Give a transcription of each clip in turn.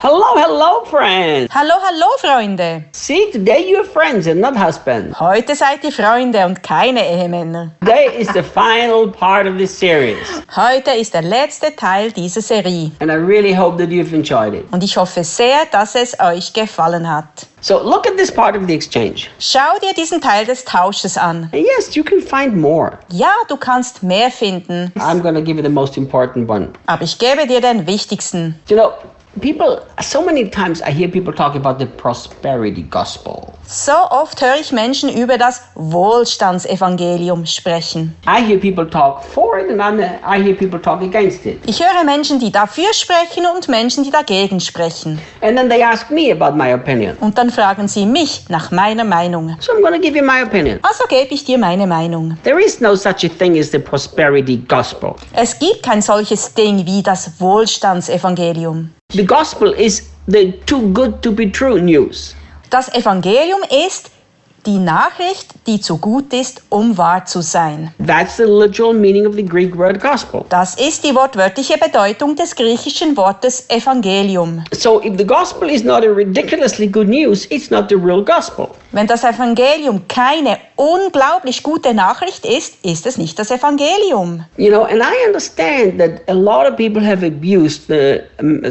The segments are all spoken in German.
Hello, friends. Hallo, hallo, Freunde. See, today you're friends and not husbands. Heute seid ihr Freunde und keine Ehemänner. Today is the final part of this series. Heute ist der letzte Teil dieser Serie. And I really hope that you've enjoyed it. Und ich hoffe sehr, dass es euch gefallen hat. So look at this part of the exchange. Schau dir diesen Teil des Tausches an. And yes, you can find more. Ja, du kannst mehr finden. I'm going to give you the most important one. Aber ich gebe dir den wichtigsten. You know, so many times I hear people talk about the prosperity gospel. So oft höre ich Menschen über das Wohlstands-Evangelium sprechen. I hear people talk for it and I hear people talk against it. Ich höre Menschen, die dafür sprechen und Menschen, die dagegen sprechen. And then they ask me about my opinion. Und dann fragen sie mich nach meiner Meinung. So I'm going to give you my opinion. Also gebe ich dir meine Meinung. There is no such a thing as the prosperity gospel. Es gibt kein solches Ding wie das Wohlstands-Evangelium. The gospel is the too good to be true news. Das Evangelium ist die Nachricht, die zu gut ist, um wahr zu sein. That's the literal meaning of the Greek word gospel. Das ist die wortwörtliche Bedeutung des griechischen Wortes Evangelium. So if the gospel is not a ridiculously good news, it's not the real gospel. Wenn das Evangelium keine unglaublich gute Nachricht ist, ist es nicht das Evangelium. You know, and I understand that a lot of people have abused the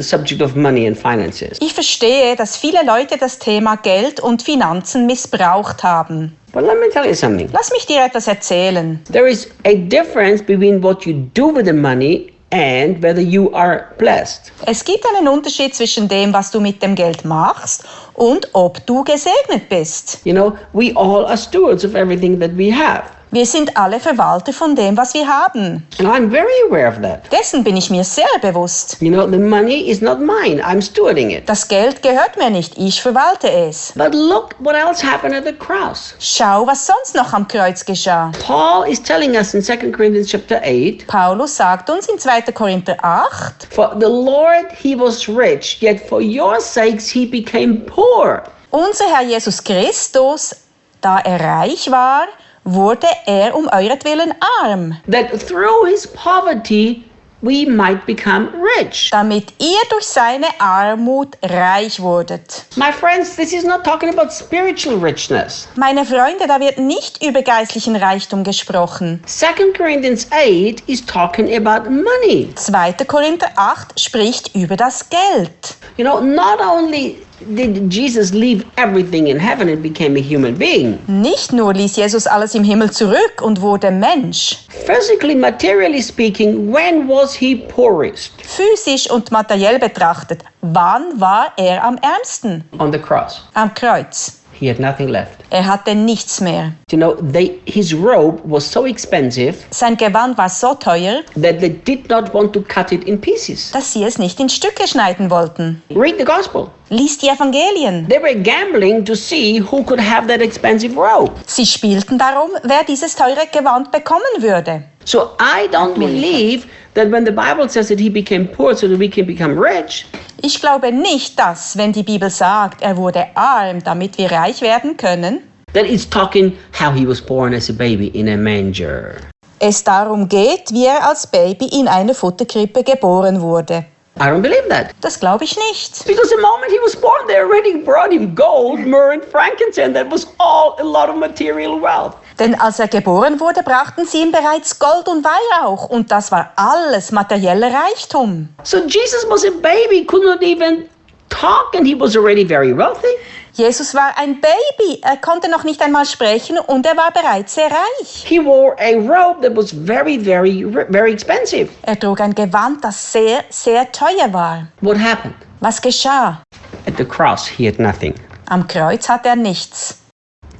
subject of money and finances. Ich verstehe, dass viele Leute das Thema Geld und Finanzen missbraucht haben. But let me tell you something. Lass mich dir etwas erzählen. There is a difference between what you do with the money and whether you are blessed. Es gibt einen Unterschied zwischen dem, was du mit dem Geld machst und ob du gesegnet bist. You know, we all are stewards of everything that we have. Wir sind alle Verwalter von dem, was wir haben. And I'm very aware of that. Dessen bin ich mir sehr bewusst. You know, the money is not mine. I'm stewarding it. Das Geld gehört mir nicht, ich verwalte es. But look what else happened at the cross. Schau, was sonst noch am Kreuz geschah. Paul is telling us in 2 Corinthians chapter 8, Paulus sagt uns in 2. Korinther 8, for the Lord he was rich, yet for your sakes he became poor. unser Herr Jesus Christus, da er reich war, wurde er um euretwillen arm, That through his poverty we might become rich. damit ihr durch seine Armut reich wurdet. My friends, this is not talking about spiritual richness. Meine Freunde, da wird nicht über geistlichen Reichtum gesprochen. 2 Corinthians 8 is talking about money. 2. Korinther 8 spricht über das Geld. You know, not only did Jesus leave everything in heaven and became a human being. Nicht nur ließ Jesus alles im Himmel zurück und wurde Mensch. Physically, materially speaking, when was he poorest? Physisch und materiell betrachtet, wann war er am ärmsten? On the cross. Am Kreuz. He had nothing left. Er hatte nichts mehr. You know, his robe was so expensive Sein Gewand war so teuer, that they did not want to cut it in pieces. dass sie es nicht in Stücke schneiden wollten. Read the gospel. Lies die Evangelien. They were gambling to see who could have that expensive robe. Sie spielten darum, wer dieses teure Gewand bekommen würde. So I don't believe that when the Bible says that he became poor so that we can become rich, Ich glaube nicht, dass, wenn die Bibel sagt, er wurde arm, damit wir reich werden können, that it's talking how he was born as a baby in a manger. es darum geht, wie er als Baby in einer Futterkrippe geboren wurde. I don't believe that. Das glaube ich nicht. Because the moment he was born, they already brought him gold, myrrh, and frankincense. That was all a lot of material wealth. Denn als er geboren wurde, brachten sie ihm bereits Gold und Weihrauch. Und das war alles materieller Reichtum. So Jesus was a baby, could not even talk, and he was already very wealthy. Jesus war ein Baby. Er konnte noch nicht einmal sprechen und er war bereits sehr reich. He wore a robe that was very, very, very expensive. Er trug ein Gewand, das sehr, sehr teuer war. What happened? Was geschah? At the cross, he had nothing. Am Kreuz hatte er nichts.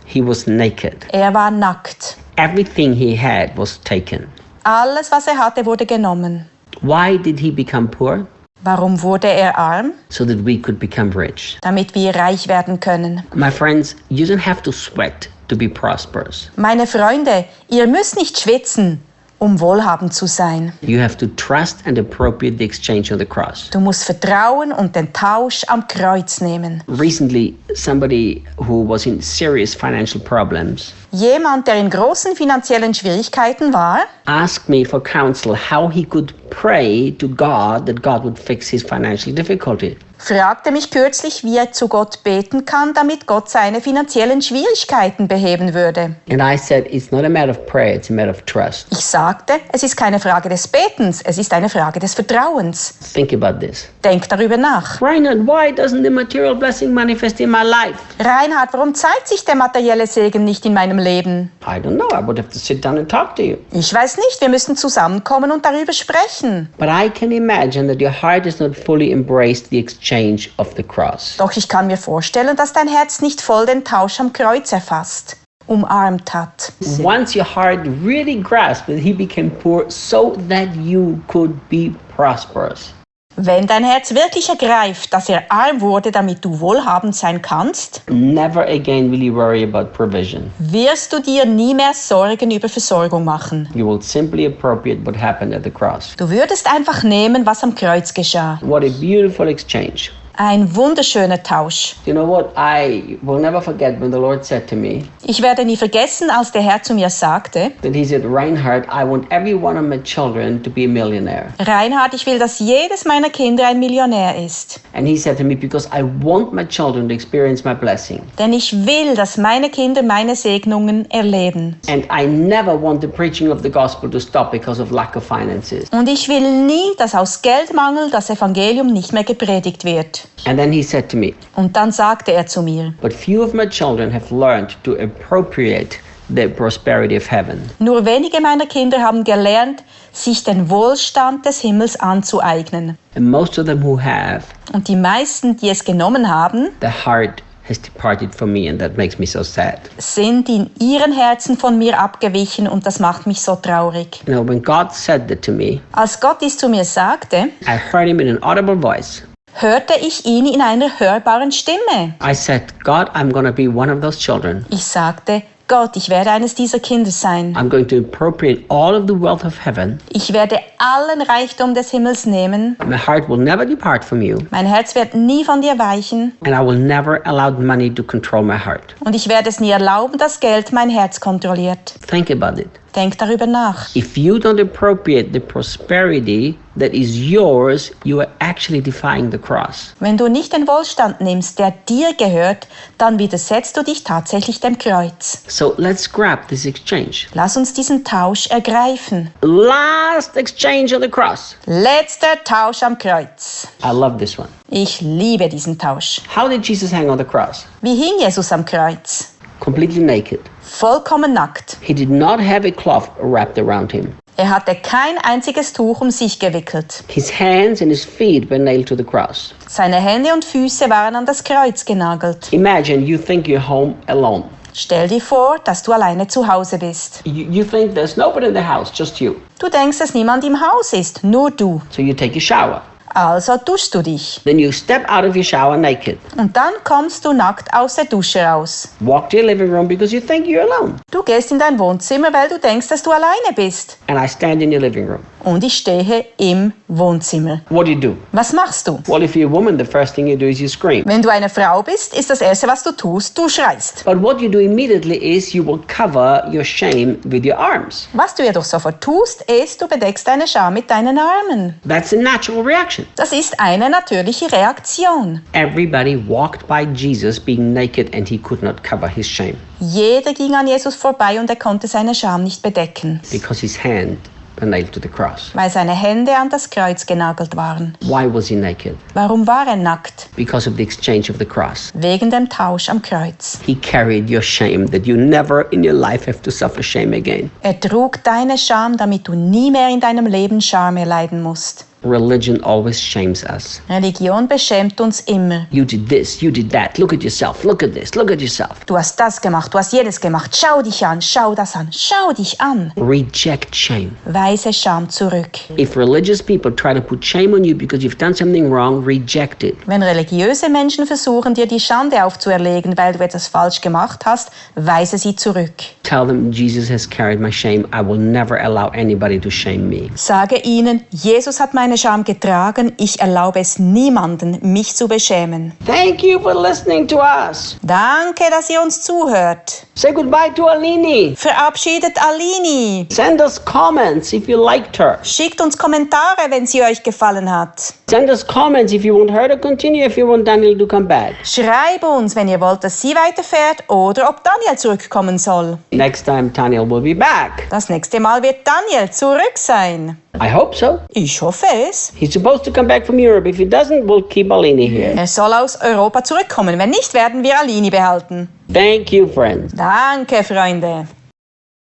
He was naked. Er war nackt. Everything he had was taken. Alles, was er hatte, wurde genommen. Why did he become poor? Warum wurde er arm? So that we could become rich. Damit wir reich werden können. My friends, you don't have to sweat to be prosperous. Meine Freunde, ihr müsst nicht schwitzen, um wohlhabend zu sein. You have to trust and appropriate the exchange on the cross. Du musst vertrauen und den Tausch am Kreuz nehmen. Recently, somebody who was in serious financial problems Jemand, der in großen finanziellen Schwierigkeiten war, asked me for counsel how he could pray to God that God would fix his financial difficulty. fragte mich kürzlich, wie er zu Gott beten kann, damit Gott seine finanziellen Schwierigkeiten beheben würde. And I said, it's not a matter of prayer, it's a matter of trust. Ich sagte, es ist keine Frage des Betens, es ist eine Frage des Vertrauens. Think about this. Denk darüber nach. Reinhard, why doesn't the material blessing manifest in my life? Reinhard, warum zeigt sich der materielle Segen nicht in meinem Leben? I don't know. I would have to sit down and talk to you. Ich weiß nicht, wir müssen zusammenkommen und darüber sprechen. But I can imagine that your heart has not fully embraced the exchange of the cross. Doch ich kann mir vorstellen, dass dein Herz nicht voll den Tausch am Kreuz erfasst, umarmt hat. Once your heart really grasped that he became poor so that you could be prosperous. Wenn dein Herz wirklich ergreift, dass er arm wurde, damit du wohlhabend sein kannst, Never again will you worry about provision. wirst du dir nie mehr Sorgen über Versorgung machen. You will simply appropriate what happened at the cross. Du würdest einfach nehmen, was am Kreuz geschah. What a beautiful exchange. Ein wunderschöner Tausch. You know what? I will never forget when the Lord said to me Ich werde nie vergessen, als der Herr zu mir sagte, that he said, Reinhard, I want every one of my children to be a millionaire. Reinhard, ich will, dass jedes meiner Kinder ein Millionär ist. And he said to me, because I want my children to experience my blessing. Denn ich will, dass meine Kinder meine Segnungen erleben. And I never want the preaching of the gospel to stop because of lack of finances. Und ich will nie, dass aus Geldmangel das Evangelium nicht mehr gepredigt wird. And then he said to me, Und dann sagte er zu mir, but few of my children have learned to appropriate the prosperity of heaven. nur wenige meiner Kinder haben gelernt, sich den Wohlstand des Himmels anzueignen. And most of them who have, Und die meisten, die es genommen haben, the heart has departed from me, and that makes me so sad. sind in ihren Herzen von mir abgewichen und das macht mich so traurig. You know, when God said that to me, Als Gott dies zu mir sagte, I heard him in an audible voice. hörte ich ihn in einer hörbaren Stimme. I said, God, I'm going to be one of those children. Ich sagte, Gott, ich werde eines dieser Kinder sein. I'm going to appropriate all of the wealth of heaven. Ich werde allen Reichtum des Himmels nehmen. My heart will never depart from you, Mein Herz wird nie von dir weichen. and I will never allow money to control my heart. Und ich werde es nie erlauben, dass Geld mein Herz kontrolliert. Think about it. Denk darüber nach. If you don't appropriate the prosperity that is yours, you are actually defying the cross. Wenn du nicht den Wohlstand nimmst, der dir gehört, dann widersetzt du dich tatsächlich dem Kreuz. So let's grab this exchange. Lass uns diesen Tausch ergreifen. Last exchange on the cross. Letzter Tausch am Kreuz. I love this one. Ich liebe diesen Tausch. How did Jesus hang on the cross? Wie hing Jesus am Kreuz? Completely naked. Vollkommen nackt. He did not have a cloth wrapped around him. Er hatte kein einziges Tuch um sich gewickelt. His hands and his feet were nailed to the cross. Seine Hände und Füße waren an das Kreuz genagelt. Imagine you think you're home alone. Stell dir vor, dass du alleine zu Hause bist. You think there's nobody in the house, just you. Du denkst, dass niemand im Haus ist, nur du. So you take a shower. Also duschst du dich. Then you step out of your shower naked. Und dann kommst du nackt aus der Dusche raus. Walk to your living room because you think you're alone. Du gehst in dein Wohnzimmer, weil du denkst, dass du alleine bist. And I stand in your living room. Und ich stehe im Wohnzimmer. What do? Was machst du? Well, if you're a woman, the first thing you do is you scream. Wenn du eine Frau bist, ist das Erste, was du tust, du schreist. But what you do immediately is you will cover your shame with your arms. Was du jedoch sofort tust, ist, du bedeckst deine Scham mit deinen Armen. That's a natural reaction. Das ist eine natürliche Reaktion. Everybody walked by Jesus being naked and he could not cover his shame Jeder ging an Jesus vorbei und er konnte seine Scham nicht bedecken, because his hand were nailed to the cross. weil seine Hände an das Kreuz genagelt waren. Why was he naked? Warum war er nackt? Because of the exchange of the cross. Wegen dem Tausch am Kreuz. He carried your shame that you never in your life have to suffer shame again. Er trug deine Scham, damit du nie mehr in deinem Leben Scham erleiden musst. Religion always shames us. Religion beschämt uns immer. You did this, you did that. Look at yourself, look at this, look at yourself. Du hast das gemacht, du hast jenes gemacht. Schau dich an, schau das an, schau dich an. Reject shame. Weise Scham zurück. If religious people try to put shame on you because you've done something wrong, reject it. Wenn religiöse Menschen versuchen, dir die Schande aufzuerlegen, weil du etwas falsch gemacht hast, weise sie zurück. Tell them Jesus has carried my shame. I will never allow anybody to shame me. Sage ihnen, Jesus hat meine Scham getragen, ich erlaube es niemanden, mich zu beschämen. Thank you for listening to us. Danke, dass ihr uns zuhört. Say goodbye to Alini. Verabschiedet Alini. Send us comments if you liked her. Schickt uns Kommentare, wenn sie euch gefallen hat. Send us comments if you want her to continue, if you want Daniel to come back. Schreib uns, wenn ihr wollt, dass sie weiterfährt oder ob Daniel zurückkommen soll. Next time Daniel will be back. Das nächste Mal wird Daniel zurück sein. I hope so. Ich hoffe es. He's supposed to come back from Europe. If he doesn't, we'll keep Alini here. Er soll aus Europa zurückkommen. Wenn nicht, werden wir Alini behalten. Thank you, friends. Danke, Freunde.